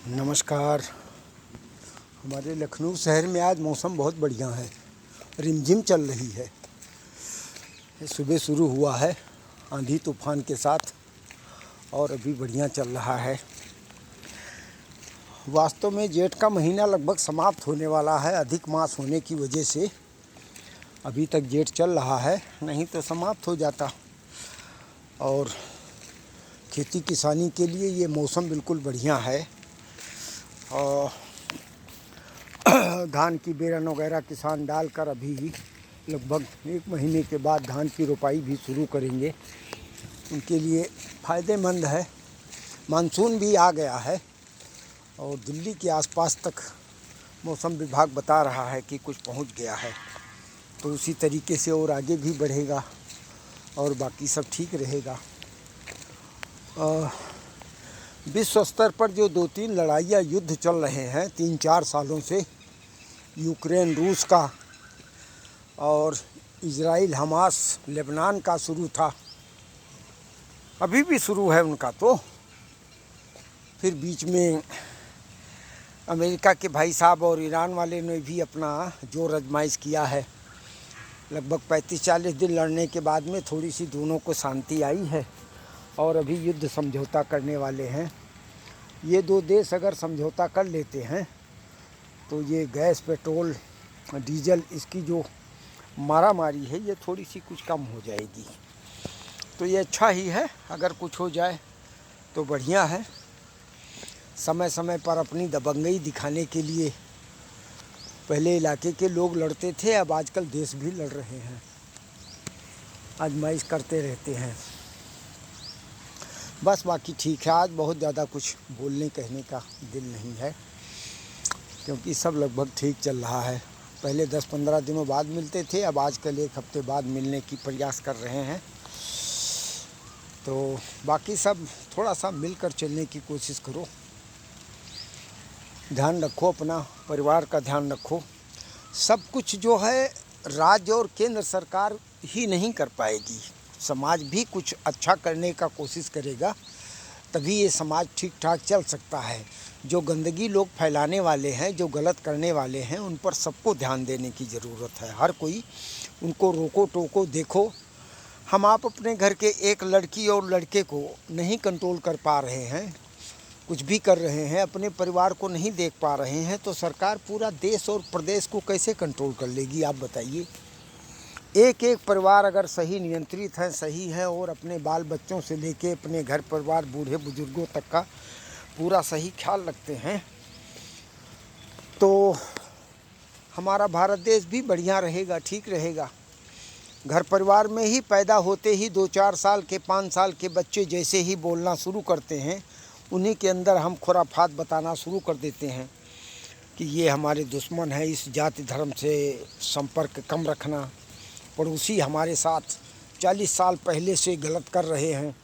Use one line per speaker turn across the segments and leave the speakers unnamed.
नमस्कार। हमारे लखनऊ शहर में आज मौसम बहुत बढ़िया है, रिमझिम चल रही है। ये सुबह शुरू हुआ है आंधी तूफान के साथ और अभी बढ़िया चल रहा है। वास्तव में जेठ का महीना लगभग समाप्त होने वाला है। अधिक मास होने की वजह से अभी तक जेठ चल रहा है, नहीं तो समाप्त हो जाता। और खेती किसानी के लिए ये मौसम बिल्कुल बढ़िया है। और धान की बेरन वगैरह किसान डालकर अभी लगभग 1 महीने के बाद धान की रोपाई भी शुरू करेंगे। उनके लिए फ़ायदेमंद है। मानसून भी आ गया है और दिल्ली के आसपास तक मौसम विभाग बता रहा है कि कुछ पहुंच गया है। तो उसी तरीके से और आगे भी बढ़ेगा और बाकी सब ठीक रहेगा। विश्व स्तर पर जो 2-3 लड़ाइयाँ युद्ध चल रहे हैं 3-4 सालों से, यूक्रेन रूस का और इजराइल हमास लेबनान का शुरू था, अभी भी शुरू है उनका। तो फिर बीच में अमेरिका के भाई साहब और ईरान वाले ने भी अपना जोर आजमाइश किया है। लगभग 35-40 दिन लड़ने के बाद में थोड़ी सी दोनों को शांति आई है और अभी युद्ध समझौता करने वाले हैं। ये 2 देश अगर समझौता कर लेते हैं तो ये गैस, पेट्रोल, डीजल, इसकी जो मारामारी है ये थोड़ी सी कुछ कम हो जाएगी। तो ये अच्छा ही है, अगर कुछ हो जाए तो बढ़िया है। समय समय पर अपनी दबंगई दिखाने के लिए पहले इलाके के लोग लड़ते थे, अब आजकल देश भी लड़ रहे हैं, आजमाइश करते रहते हैं। बस बाकी ठीक है। आज बहुत ज़्यादा कुछ बोलने कहने का दिल नहीं है क्योंकि सब लगभग ठीक चल रहा है। पहले 10-15 दिनों बाद मिलते थे, अब आजकल 1 हफ्ते बाद मिलने की प्रयास कर रहे हैं। तो बाकी सब थोड़ा सा मिलकर चलने की कोशिश करो। ध्यान रखो, अपना परिवार का ध्यान रखो। सब कुछ जो है राज्य और केंद्र सरकार ही नहीं कर पाएगी, समाज भी कुछ अच्छा करने का कोशिश करेगा, तभी ये समाज ठीक ठाक चल सकता है। जो गंदगी लोग फैलाने वाले हैं, जो गलत करने वाले हैं, उन पर सबको ध्यान देने की ज़रूरत है। हर कोई उनको रोको टोको। देखो, हम आप अपने घर के एक लड़की और लड़के को नहीं कंट्रोल कर पा रहे हैं, कुछ भी कर रहे हैं, अपने परिवार को नहीं देख पा रहे हैं, तो सरकार पूरा देश और प्रदेश को कैसे कंट्रोल कर लेगी, आप बताइए। एक एक परिवार अगर सही नियंत्रित है, सही है और अपने बाल बच्चों से लेके अपने घर परिवार, बूढ़े बुजुर्गों तक का पूरा सही ख्याल रखते हैं, तो हमारा भारत देश भी बढ़िया रहेगा, ठीक रहेगा। घर परिवार में ही पैदा होते ही 2-4 साल के, 5 साल के बच्चे जैसे ही बोलना शुरू करते हैं, उन्हीं के अंदर हम खुराफात बताना शुरू कर देते हैं कि ये हमारे दुश्मन है, इस जाति धर्म से संपर्क कम रखना, पड़ोसी हमारे साथ 40 साल पहले से गलत कर रहे हैं,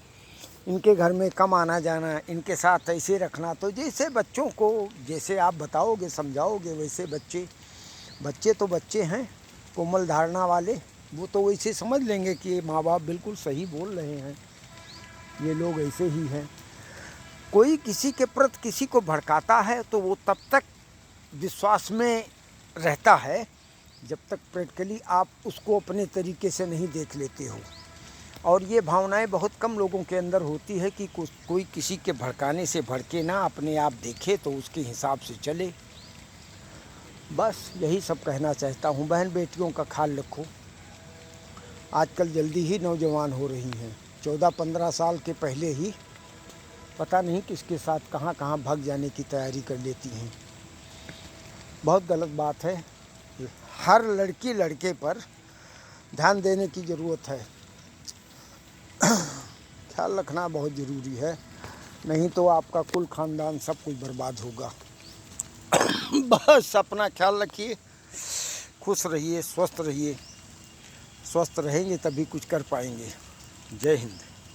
इनके घर में कम आना जाना, इनके साथ ऐसे रखना। तो जैसे बच्चों को जैसे आप बताओगे, समझाओगे, वैसे बच्चे तो बच्चे हैं, कोमल धारणा वाले, वो तो वैसे समझ लेंगे कि ये माँ बाप बिल्कुल सही बोल रहे हैं, ये लोग ऐसे ही हैं। कोई किसी के प्रति किसी को भड़काता है तो वो तब तक विश्वास में रहता है जब तक प्रैक्टिकली आप उसको अपने तरीके से नहीं देख लेते हो। और ये भावनाएं बहुत कम लोगों के अंदर होती है कि कोई किसी के भड़काने से भड़के ना, अपने आप देखे तो उसके हिसाब से चले। बस यही सब कहना चाहता हूँ। बहन बेटियों का ख्याल रखो। आजकल जल्दी ही नौजवान हो रही हैं, 14-15 साल के पहले ही पता नहीं किसके साथ कहाँ कहाँ भाग जाने की तैयारी कर लेती हैं। बहुत गलत बात है। हर लड़की लड़के पर ध्यान देने की ज़रूरत है, ख्याल रखना बहुत ज़रूरी है, नहीं तो आपका कुल ख़ानदान सब कुछ बर्बाद होगा। बस अपना ख्याल रखिए, खुश रहिए, स्वस्थ रहिए। स्वस्थ रहेंगे तभी कुछ कर पाएंगे। जय हिंद।